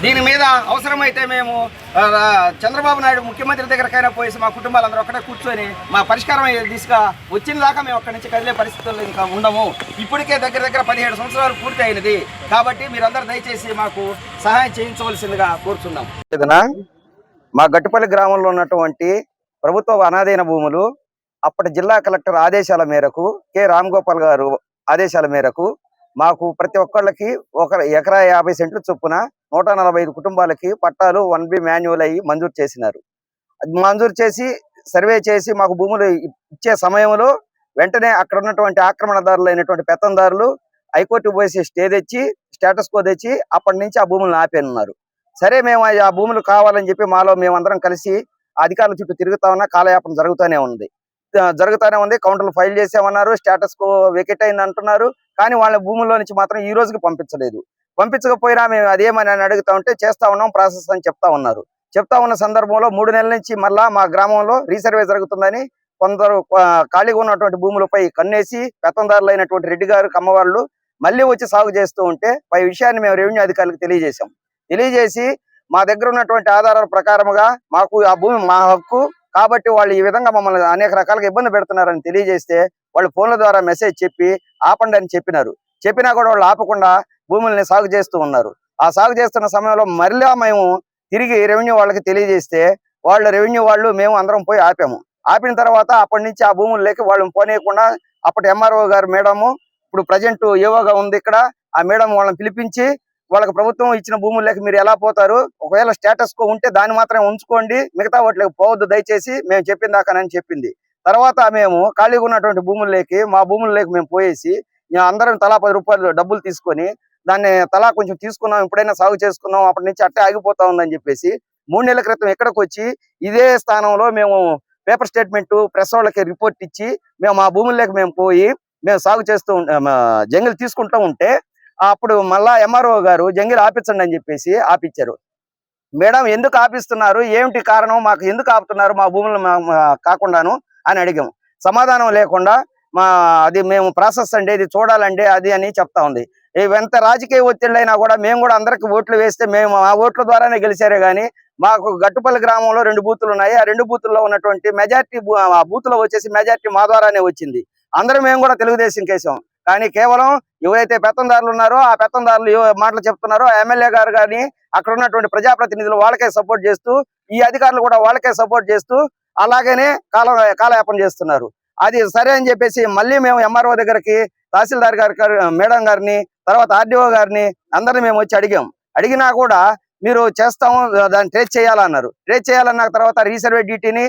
దీని మీద అవసరమైతే మేము చంద్రబాబు నాయుడు ముఖ్యమంత్రి దగ్గరకైనా పోయేసి మా కుటుంబాలందరూ అక్కడే కూర్చొని మా పరిష్కారం అయ్యే దిశగా వచ్చిన దాకా మేము అక్కడి నుంచి కదిలే పరిస్థితుల్లో ఇంకా ఉండము. ఇప్పటికే దగ్గర 17 సంవత్సరాలు పూర్తి అయినది. కాబట్టి మీరందరూ దయచేసి మాకు సహాయం చేయించవలసిందిగా కోరుతున్నాం. మా గట్టుపల్లి గ్రామంలో ఉన్నటువంటి ప్రభుత్వ అనాధీన భూములు అప్పటి జిల్లా కలెక్టర్ ఆదేశాల మేరకు కె రామ్గోపాల్ గారు ఆదేశాల మేరకు మాకు ప్రతి ఒక్కళ్ళకి 1 ఎకరా 50 సెంట్లు చొప్పున 145 కుటుంబాలకి పట్టాలు 1B మాన్యువల్ అయ్యి మంజూరు చేసినారు. మంజూరు చేసి సర్వే చేసి మాకు భూములు ఇచ్చే సమయంలో వెంటనే అక్కడ ఉన్నటువంటి ఆక్రమణదారులు అయినటువంటి పెత్తందారులు హైకోర్టు పోసి స్టే తెచ్చి స్టేటస్ కో తెచ్చి అప్పటి నుంచి ఆ భూములను ఆపేనున్నారు. సరే మేము ఆ భూములు కావాలని చెప్పి మాలో మేమందరం కలిసి అధికారుల చుట్టూ తిరుగుతా ఉన్నా కాలయాపన జరుగుతూనే ఉంది. కౌంటర్లు ఫైల్ చేసామన్నారు, స్టేటస్ కో వెకెట్ అయింది అంటున్నారు. కానీ వాళ్ళ భూముల్లో నుంచి మాత్రం ఈ రోజుకి పంపించలేదు. పంపించకపోయినా మేము అదేమని అడుగుతా ఉంటే చేస్తా ఉన్నాం ప్రాసెస్ అని చెప్తా ఉన్నారు. చెప్తా ఉన్న సందర్భంలో 3 నెలల నుంచి మళ్ళా మా గ్రామంలో రీసర్వే జరుగుతుందని కొందరు ఖాళీగా ఉన్నటువంటి భూములపై కన్నేసి పెత్తందారులు అయినటువంటి రెడ్డి గారు కమ్మవాళ్ళు మళ్ళీ వచ్చి సాగు చేస్తూ ఉంటే పై విషయాన్ని మేము రెవెన్యూ అధికారులకు తెలియజేసి మా దగ్గర ఉన్నటువంటి ఆధారాల ప్రకారముగా మాకు ఆ భూమి మా హక్కు కాబట్టి వాళ్ళు ఈ విధంగా మమ్మల్ని అనేక రకాలుగా ఇబ్బంది పెడుతున్నారని తెలియజేస్తే వాళ్ళు ఫోన్ల ద్వారా మెసేజ్ చెప్పి ఆపండి అని చెప్పినా కూడా వాళ్ళు ఆపకుండా భూముల్ని సాగు చేస్తూ ఉన్నారు. ఆ సాగు చేస్తున్న సమయంలో మరలా మేము తిరిగి రెవెన్యూ వాళ్ళకి తెలియజేస్తే రెవెన్యూ వాళ్ళు మేము అందరం పోయి ఆపిన తర్వాత అప్పటి నుంచి ఆ భూముల్లోకి వాళ్ళని పోనీయకుండా అప్పటి ఎంఆర్ఓ గారు మేడము ఇప్పుడు ప్రజెంట్ ఏవోగా ఉంది ఇక్కడ ఆ మేడం వాళ్ళని పిలిపించి వాళ్ళకి ప్రభుత్వం ఇచ్చిన భూముల్లోకి మీరు ఎలా పోతారు, ఒకవేళ స్టేటస్ కో ఉంటే దాన్ని మాత్రమే ఉంచుకోండి, మిగతా వాటికి పోవద్దు దయచేసి మేము చెప్పిన దాకానని చెప్పింది. తర్వాత మేము ఖాళీగా ఉన్నటువంటి మా భూముల్లోకి మేము పోయేసి అందరం తలా 10 రూపాయలు డబ్బులు తీసుకొని దాన్ని తలా కొంచెం తీసుకున్నాం, ఇప్పుడైనా సాగు చేసుకున్నాం, అప్పటి నుంచి అట్టే ఆగిపోతా ఉందని చెప్పేసి 3 నెలల క్రితం ఇక్కడికి వచ్చి ఇదే స్థానంలో మేము పేపర్ స్టేట్మెంట్ ప్రెస్ వాళ్ళకి రిపోర్ట్ ఇచ్చి మేము మా భూముల్లోకి మేము పోయి మేము సాగు చేస్తూ జంగిల్ తీసుకుంటూ ఉంటే అప్పుడు మళ్ళా ఎంఆర్ఓ గారు జంగిల్ ఆపించండి అని చెప్పేసి ఆపించారు. మేడం ఎందుకు ఆపిస్తున్నారు, ఏమిటి కారణం, మాకు ఎందుకు ఆపుతున్నారు మా భూములు కాకుండాను అని అడిగాము. సమాధానం లేకుండా అది మేము ప్రాసెస్ అండి, ఇది చూడాలండి అది అని చెప్తా ఉంది. ఎంత రాజకీయ ఒత్తిళ్ళైనా కూడా మేము కూడా అందరికి ఓట్లు వేస్తే మేము ఆ ఓట్ల ద్వారానే గెలిచారే గానీ మాకు గట్టుపల్లి గ్రామంలో 2 బూతులు ఉన్నాయి. ఆ 2 బూతుల్లో ఉన్నటువంటి మెజార్టీ ఆ బూతులో వచ్చేసి మెజార్టీ మా ద్వారానే వచ్చింది. అందరూ మేము కూడా తెలుగుదేశం కేసాం. కానీ కేవలం ఎవరైతే పెత్తందారులు ఉన్నారో ఆ పెత్తందారులు మాటలు చెప్తున్నారో ఎమ్మెల్యే గారు కానీ అక్కడ ఉన్నటువంటి ప్రజాప్రతినిధులు వాళ్ళకే సపోర్ట్ చేస్తూ ఈ అధికారులు కూడా వాళ్ళకే సపోర్ట్ చేస్తూ అలాగనే కాలయాపన చేస్తున్నారు. అది సరే అని చెప్పేసి మళ్ళీ మేము ఎంఆర్ఓ దగ్గరికి తహసీల్దార్ గారి మేడం గారిని తర్వాత ఆర్డీఓ గారిని అందరిని మేము వచ్చి అడిగినా కూడా మీరు చేస్తాము దాన్ని ట్రేస్ చేయాలన్నారు. ట్రేస్ చేయాలన్న తర్వాత రీసర్వే డ్యూటీని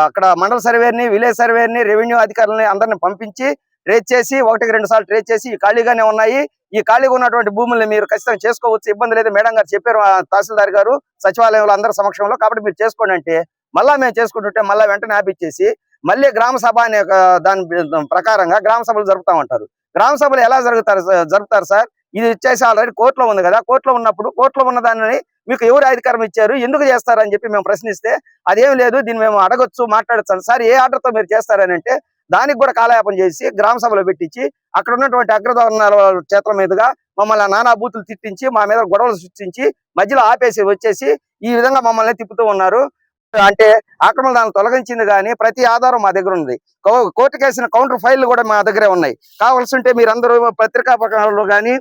అక్కడ మండల సర్వేని విలేజ్ సర్వేని రెవెన్యూ అధికారులని అందరిని పంపించి ట్రేస్ చేసి 1-2 సార్లు ట్రేస్ చేసి ఖాళీగానే ఉన్నాయి, ఈ ఖాళీగా ఉన్నటువంటి భూముల్ని మీరు ఖచ్చితంగా చేసుకోవచ్చు, ఇబ్బంది లేదు మేడం గారు చెప్పారు తహసీల్దార్ గారు సచివాలయంలో అందరి సమక్షంలో, కాబట్టి మీరు చేసుకోండి అంటే మళ్ళా మేము చేసుకుంటుంటే మళ్ళీ వెంటనే ఆపిచ్చేసి మళ్ళీ గ్రామ సభ అనే దాని ప్రకారంగా గ్రామ సభలు జరుపుతామంటారు. గ్రామ సభలు ఎలా జరుపుతారు సార్, ఇది వచ్చేసి ఆల్రెడీ కోర్టులో ఉంది కదా, కోర్టులో ఉన్నప్పుడు కోర్టులో ఉన్న దానిని మీకు ఎవరు అధికారం ఇచ్చారు, ఎందుకు చేస్తారని చెప్పి మేము ప్రశ్నిస్తే అదేం లేదు దీన్ని మేము అడగొచ్చు మాట్లాడచ్చు సార్, ఏ ఆర్డర్తో మీరు చేస్తారని అంటే దానికి కూడా కాలయాపన చేసి గ్రామ సభలో పెట్టించి అక్కడ ఉన్నటువంటి అగ్రవర్ణాల చేతుల మీదుగా మమ్మల్ని నానా బూతులు తిట్టించి మా మీద గొడవలు సృష్టించి మధ్యలో ఆపేసి వచ్చేసి ఈ విధంగా మమ్మల్ని తిప్పుతూ ఉన్నారు. అంటే ఆక్రమణ దాన్ని తొలగించింది కానీ ప్రతి ఆధారం మా దగ్గర ఉంది. కోర్టు కేసిన కౌంటర్ ఫైళ్లు కూడా మా దగ్గరే ఉన్నాయి. కావాల్సి ఉంటే మీరందరూ పత్రికా పత్రికలు కానీ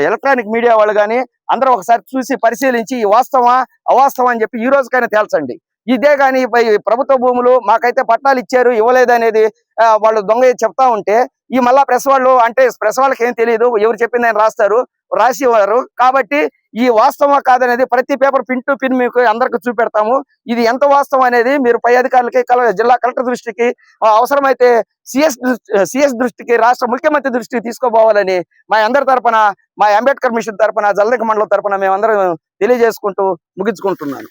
ఎలక్ట్రానిక్ మీడియా వాళ్ళు కానీ అందరూ ఒకసారి చూసి పరిశీలించి ఈ వాస్తవా అవాస్తవం అని చెప్పి ఈ రోజుకైనా తేల్చండి. ఇదే కానీ ప్రభుత్వ భూములు మాకైతే పట్టాలు ఇచ్చారు ఇవ్వలేదనేది వాళ్ళు దొంగ చెప్తా ఉంటే ఈ మళ్ళా ప్రెస్ వాళ్ళు అంటే ప్రెస్ వాళ్ళకి ఏం తెలియదు, ఎవరు చెప్పింది ఆయన రాసేవారు. కాబట్టి ఈ వాస్తవం కాదనేది ప్రతి పేపర్ పిన్ టు పిన్ మీకు అందరికి చూపెడతాము. ఇది ఎంత వాస్తవం అనేది మీరు పై అధికారులకి జిల్లా కలెక్టర్ దృష్టికి అవసరమైతే సిఎస్ దృష్టికి రాష్ట్ర ముఖ్యమంత్రి దృష్టికి తీసుకోపోవాలని మా అందరి తరపున మా అంబేద్కర్ మిషన్ తరపున జలదిక మండలం తరపున మేమందరం తెలియజేసుకుంటూ ముగించుకుంటున్నాను.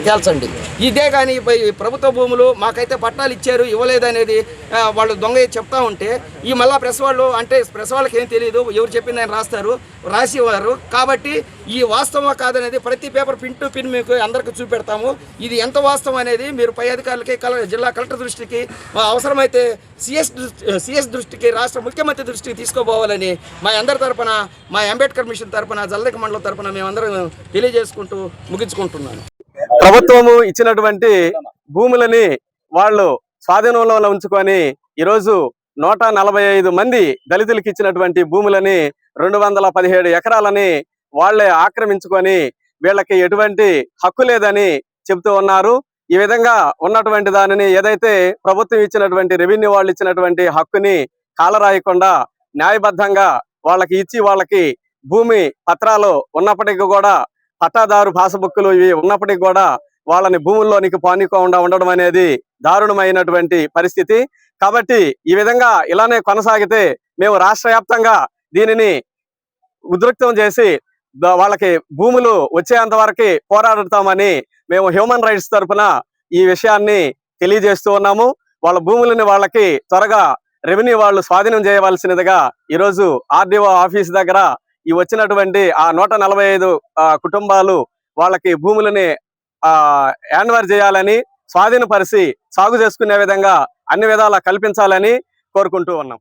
తేల్చండి. ఇదే కానీ ఈ ప్రభుత్వ భూములు మాకైతే పట్టాలు ఇచ్చారు ఇవ్వలేదనేది వాళ్ళు దొంగ చెప్తా ఉంటే ఈ మళ్ళా ప్రెస్ వాళ్ళు అంటే ప్రెస్ వాళ్ళకి ఏం తెలియదు, ఎవరు చెప్పింది ఆయన రాసేవారు. కాబట్టి ఈ వాస్తవం కాదనేది ప్రతి పేపర్ పిన్ టు పిన్ మీకు అందరికీ చూపెడతాము. ఇది ఎంత వాస్తవం అనేది మీరు పై అధికారులకి జిల్లా కలెక్టర్ దృష్టికి, అవసరమైతే సిఎస్ దృష్టికి, రాష్ట్ర ముఖ్యమంత్రి దృష్టికి తీసుకోపోవాలని మా అందరి తరపున, మా అంబేద్కర్ మిషన్ తరపున, జల్దక మండలం తరపున మేమందరం తెలియజేసుకుంటూ ముగించుకుంటున్నాను. ప్రభుత్వము ఇచ్చినటువంటి భూములని వాళ్ళు స్వాధీనంలో ఉంచుకొని ఈరోజు 145 మంది దళితులకు ఇచ్చినటువంటి భూములని 217 ఎకరాలని వాళ్లే ఆక్రమించుకొని వీళ్ళకి ఎటువంటి హక్కు లేదని చెబుతూ ఉన్నారు. ఈ విధంగా ఉన్నటువంటి దానిని ఏదైతే ప్రభుత్వం ఇచ్చినటువంటి రెవెన్యూ వాళ్ళు ఇచ్చినటువంటి హక్కుని కాలరాయకుండా న్యాయబద్ధంగా వాళ్ళకి ఇచ్చి వాళ్ళకి భూమి పత్రాలు ఉన్నప్పటికీ కూడా పట్టాదారు పాస్బుక్లు ఇవి ఉన్నప్పటికీ కూడా వాళ్ళని భూముల్లోనికి పానికోకుండా ఉండడం అనేది దారుణమైనటువంటి పరిస్థితి. కాబట్టి ఈ విధంగా ఇలానే కొనసాగితే మేము రాష్ట్ర వ్యాప్తంగా దీనిని ఉద్రిక్తం చేసి వాళ్ళకి భూములు వచ్చేంత వరకు పోరాడుతామని మేము హ్యూమన్ రైట్స్ తరఫున ఈ విషయాన్ని తెలియజేస్తూ ఉన్నాము. వాళ్ళ భూములని వాళ్ళకి త్వరగా రెవెన్యూ వాళ్ళు స్వాధీనం చేయవలసినదిగా ఈరోజు ఆర్డీఓ ఆఫీస్ దగ్గర ఈ వచ్చినటువంటి ఆ 145 కుటుంబాలు వాళ్ళకి భూములని హ్యాండ్ ఓవర్ చేయాలని, స్వాధీనపరిచి సాగు చేసుకునే విధంగా అన్ని విధాలా కల్పించాలని కోరుకుంటూ ఉన్నాం.